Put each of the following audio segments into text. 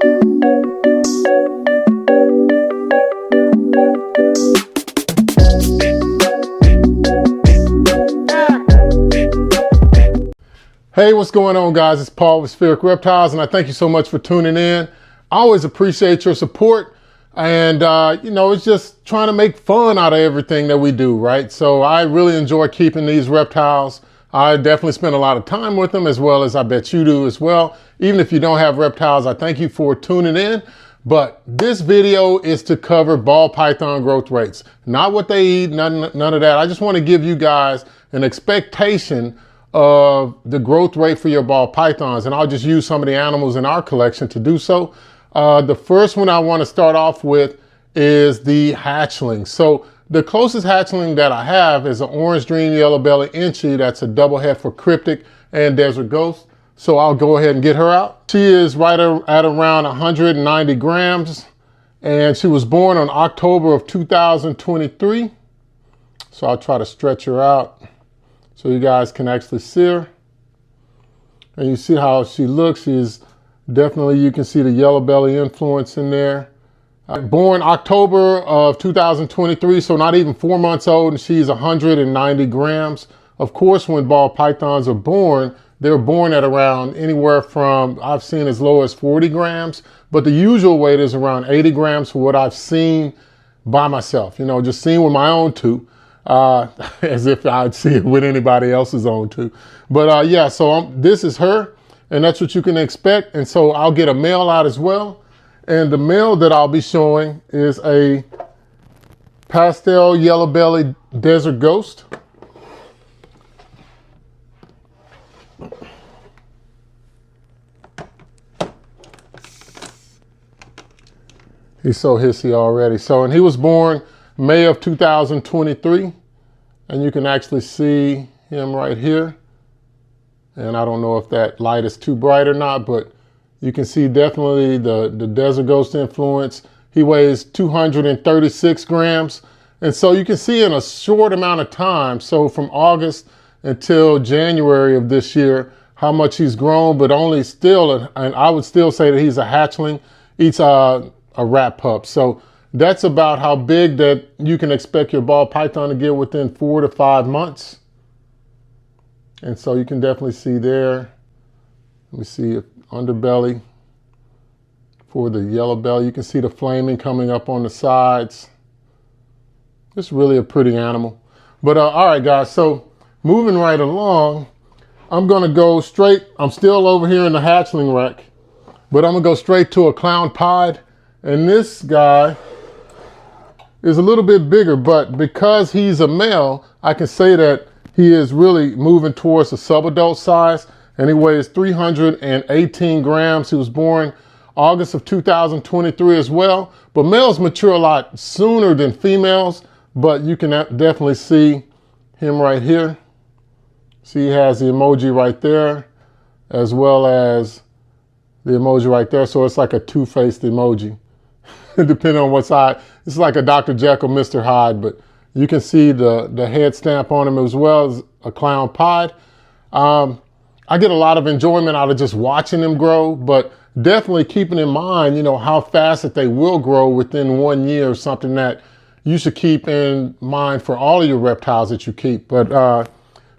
Hey, what's going on, guys? It's Paul with Spheric Reptiles, and I thank you so much for tuning in. I always appreciate your support, and it's just trying to make fun out of everything that we do, right? So I really enjoy keeping these reptiles. I definitely spend a lot of time with them, as well as I bet you do as well. Even if you don't have reptiles, I thank you for tuning in. But this video is to cover ball python growth rates, not what they eat, none of that. I just want to give you guys an expectation of the growth rate for your ball pythons, and I'll just use some of the animals in our collection to do so. The first one I want to start off with is the hatchling. So the closest hatchling that I have is an orange dream yellow belly inchy. That's a double head for cryptic and desert ghost. So I'll go ahead and get her out. She is right at around 190 grams, and she was born on October of 2023. So I'll try to stretch her out so you guys can actually see her. And you see how she looks. She's definitely, you can see the yellow belly influence in there. Born October of 2023, so not even 4 months old, and she's 190 grams. Of course, when ball pythons are born, they're born at around anywhere from, I've seen as low as 40 grams, but the usual weight is around 80 grams for what I've seen by myself, just seen with my own two. As if I'd see it with anybody else's own too. But yeah, so this is her, and that's what you can expect. And so I'll get a male out as well. And the male that I'll be showing is a pastel yellow belly desert ghost. He's so hissy already. And he was born May of 2023, and you can actually see him right here. And I don't know if that light is too bright or not, but you can see definitely the desert ghost influence. He weighs 236 grams. And so you can see in a short amount of time, so from August until January of this year, how much he's grown, but only still, and I would still say that he's a hatchling, eats a rat pup. So that's about how big that you can expect your ball python to get within 4 to 5 months. And so you can definitely see there. Let me see underbelly for the yellow belly. You can see the flaming coming up on the sides. It's really a pretty animal. But all right, guys, so moving right along, I'm going to go straight. I'm still over here in the hatchling rack, but I'm going to go straight to a clown pied. And this guy is a little bit bigger, but because he's a male, I can say that he is really moving towards the subadult size, and he weighs 318 grams. He was born August of 2023 as well, but males mature a lot sooner than females, but you can definitely see him right here. See, he has the emoji right there, as well as the emoji right there. So it's like a two-faced emoji, depending on what side. It's like a Dr. Jekyll, Mr. Hyde, but you can see the head stamp on him as well as a clown pied. I get a lot of enjoyment out of just watching them grow, but definitely keeping in mind, how fast that they will grow within 1 year, something that you should keep in mind for all of your reptiles that you keep. But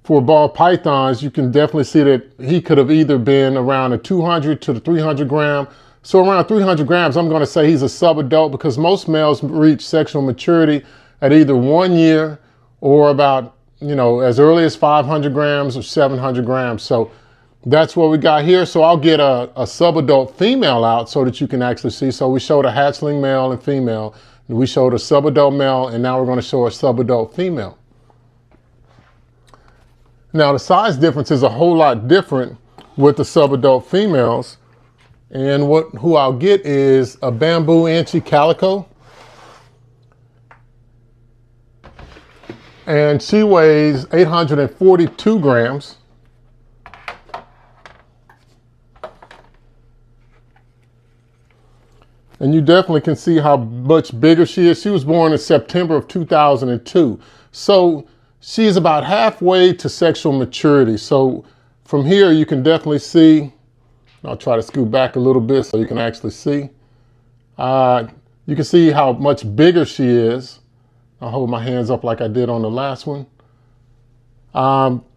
for ball pythons, you can definitely see that he could have either been around a 200 to the 300 gram. So around 300 grams, I'm going to say he's a subadult, because most males reach sexual maturity at either 1 year or about, as early as 500 grams or 700 grams. So that's what we got here. So I'll get a subadult female out so that you can actually see. So we showed a hatchling male and female. We showed a subadult male, and now we're going to show a subadult female. Now the size difference is a whole lot different with the subadult females. And who I'll get is a bamboo inchy calico. And she weighs 842 grams. And you definitely can see how much bigger she is. She was born in September of 2002. So she's about halfway to sexual maturity. So from here, you can definitely see I'll try to scoot back a little bit so you can actually see. You can see how much bigger she is. I'll hold my hands up like I did on the last one.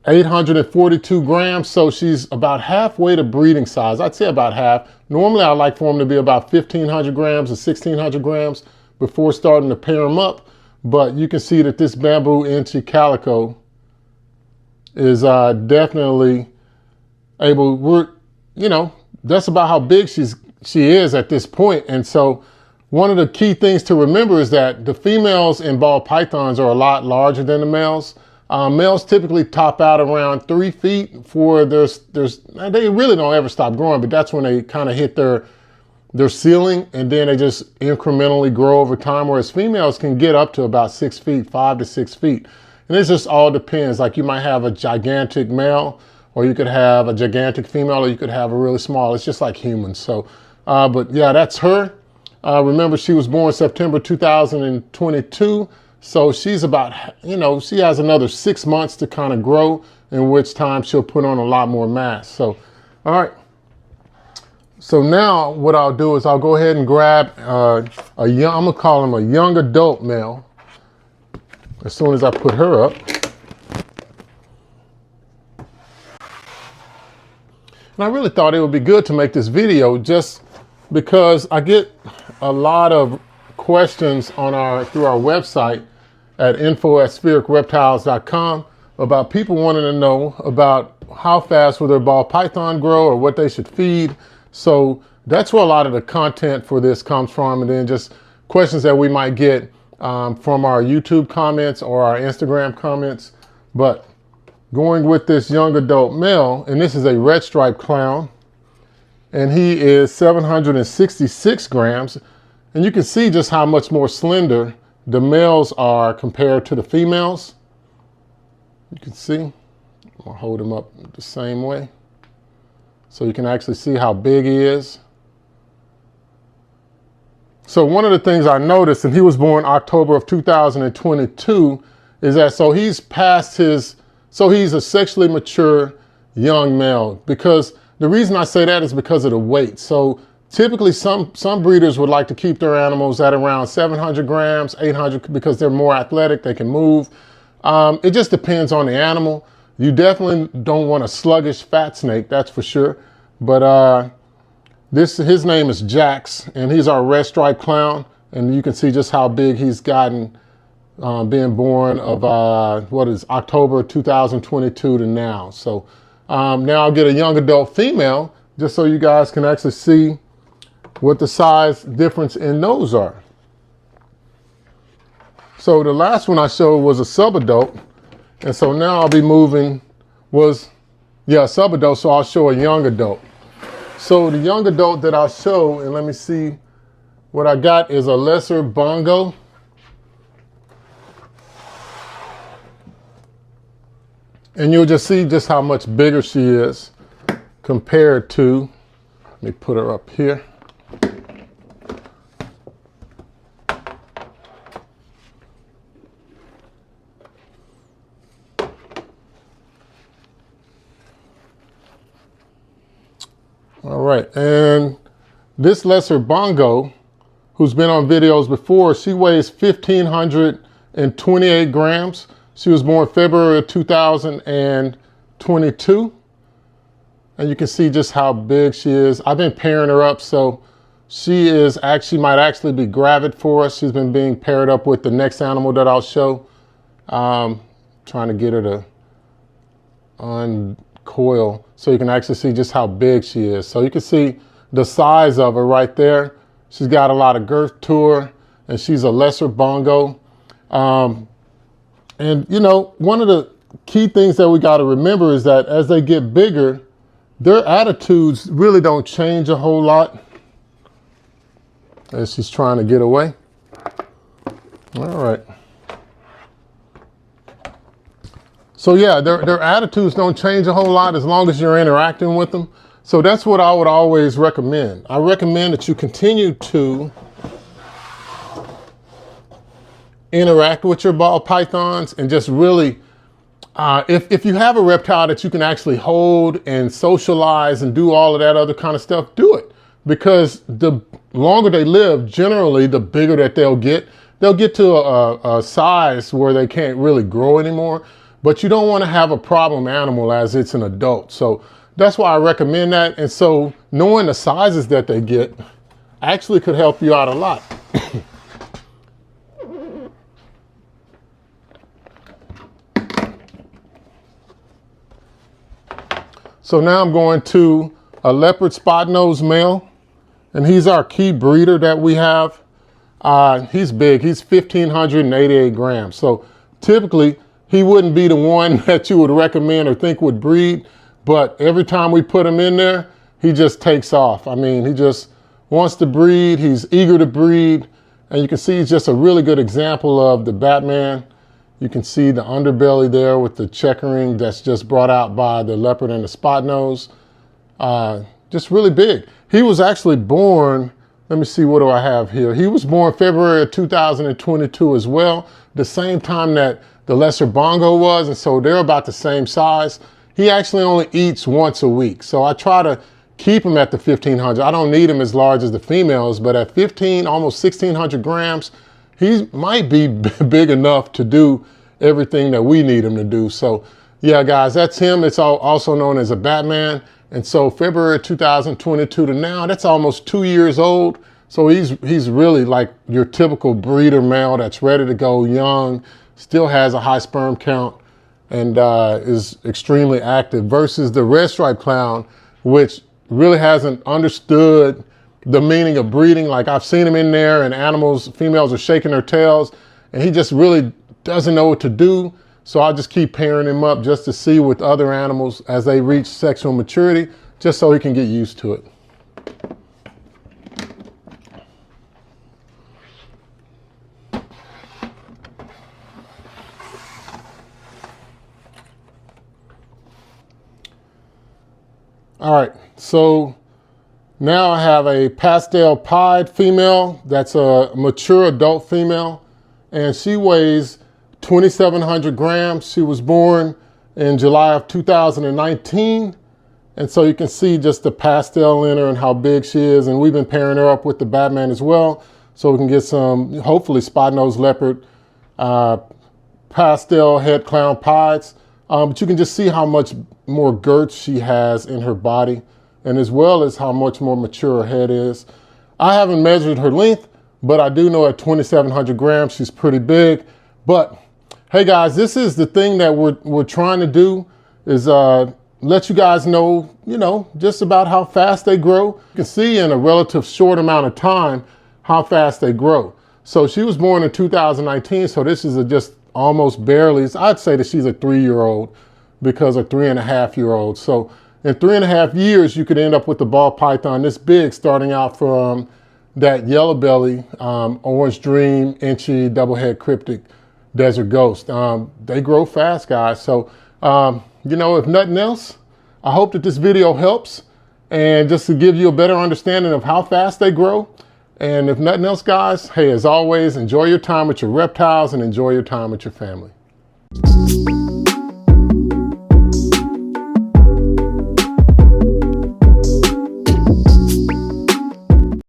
842 grams, so she's about halfway to breeding size. I'd say about half. Normally I like for them to be about 1,500 grams or 1,600 grams before starting to pair them up. But you can see that this bamboo inchy calico is definitely able, that's about how big she is at this point. And so one of the key things to remember is that the females in ball pythons are a lot larger than the males. Males typically top out around 3 feet for they really don't ever stop growing, but that's when they kind of hit their ceiling, and then they just incrementally grow over time, whereas females can get up to about 6 feet, 5 to 6 feet. And it just all depends. Like you might have a gigantic male, or you could have a gigantic female, or you could have a really small. It's just like humans. So, but yeah, that's her. Remember, she was born September 2022. So she's about, she has another 6 months to kind of grow, in which time she'll put on a lot more mass. So, all right. So now what I'll do is I'll go ahead and grab I'm gonna call him a young adult male as soon as I put her up. And I really thought it would be good to make this video just because I get a lot of questions on through our website at info@sphericreptiles.com about people wanting to know about how fast will their ball python grow or what they should feed. So that's where a lot of the content for this comes from, and then just questions that we might get from our YouTube comments or our Instagram comments. But going with this young adult male, and this is a red striped clown, and he is 766 grams. And you can see just how much more slender the males are compared to the females. You can see, I'll hold him up the same way. So you can actually see how big he is. So one of the things I noticed, and he was born October of 2022, is that he's a sexually mature young male. Because the reason I say that is because of the weight. So typically some breeders would like to keep their animals at around 700 grams, 800, because they're more athletic, they can move. It just depends on the animal. You definitely don't want a sluggish fat snake, that's for sure. But his name is Jax, and he's our red striped clown. And you can see just how big he's gotten, being born of October 2022 to now. So now I'll get a young adult female just so you guys can actually see what the size difference in those are. So the last one I showed was a subadult. And so now I'll be moving subadult, so I'll show a young adult. So the young adult that I'll show, and let me see what I got, is a lesser bongo. And you'll just see just how much bigger she is compared to, let me put her up here. All right, and this lesser bongo, who's been on videos before, she weighs 1,528 grams. She was born February of 2022. And you can see just how big she is. I've been pairing her up, so she might actually be gravid for us. She's been being paired up with the next animal that I'll show. Trying to get her to uncoil so you can actually see just how big she is. So you can see the size of her right there. She's got a lot of girth to her, and she's a lesser bongo. And one of the key things that we got to remember is that as they get bigger, their attitudes really don't change a whole lot. As she's trying to get away. All right. So yeah, their attitudes don't change a whole lot as long as you're interacting with them. So that's what I would always recommend. I recommend that you continue to interact with your ball pythons and just really If you have a reptile that you can actually hold and socialize and do all of that other kind of stuff, do it. Because the longer they live, generally, the bigger that they'll get. They'll get to a size where they can't really grow anymore. But you don't want to have a problem animal as it's an adult. So that's why I recommend that. And so knowing the sizes that they get actually could help you out a lot. So now I'm going to a leopard spot nose male, and he's our key breeder that we have. He's big, he's 1,588 grams. So typically he wouldn't be the one that you would recommend or think would breed, but every time we put him in there, he just takes off. I mean, he just wants to breed, he's eager to breed, and you can see he's just a really good example of the Batman. You can see the underbelly there with the checkering that's just brought out by the leopard and the spot nose. Just really big. He was actually born, let me see, what do I have here? He was born February of 2022 as well, the same time that the lesser bongo was, and so they're about the same size. He actually only eats once a week, so I try to keep him at the 1,500. I don't need him as large as the females, but at 15, almost 1,600 grams, he might be big enough to do everything that we need him to do. So yeah, guys, that's him. It's also known as a Batman. And so February 2022 to now, that's almost 2 years old. So he's really like your typical breeder male that's ready to go, young, still has a high sperm count, and is extremely active, versus the red stripe clown, which really hasn't understood the meaning of breeding. Like, I've seen him in there and females are shaking their tails, and he just really doesn't know what to do. So I'll just keep pairing him up just to see with other animals as they reach sexual maturity, just so he can get used to it. All right, so now I have a pastel pied female that's a mature adult female, and she weighs 2,700 grams. She was born in July of 2019. And so you can see just the pastel in her and how big she is. And we've been pairing her up with the Batman as well, so we can get some, hopefully, spot-nosed leopard, pastel head clown pieds. But you can just see how much more girth she has in her body, and as well as how much more mature her head is. I haven't measured her length, but I do know at 2,700 grams, she's pretty big. But hey guys, this is the thing that we're trying to do, is let you guys know, just about how fast they grow. You can see in a relative short amount of time how fast they grow. So she was born in 2019, so this is just almost barely, I'd say that she's a 3-year-old, because a 3.5-year-old. So in 3.5 years, you could end up with a ball python this big, starting out from that yellow belly, orange dream, inchy, double head cryptic desert ghost. They grow fast, guys. So, if nothing else, I hope that this video helps, and just to give you a better understanding of how fast they grow. And if nothing else, guys, hey, as always, enjoy your time with your reptiles and enjoy your time with your family.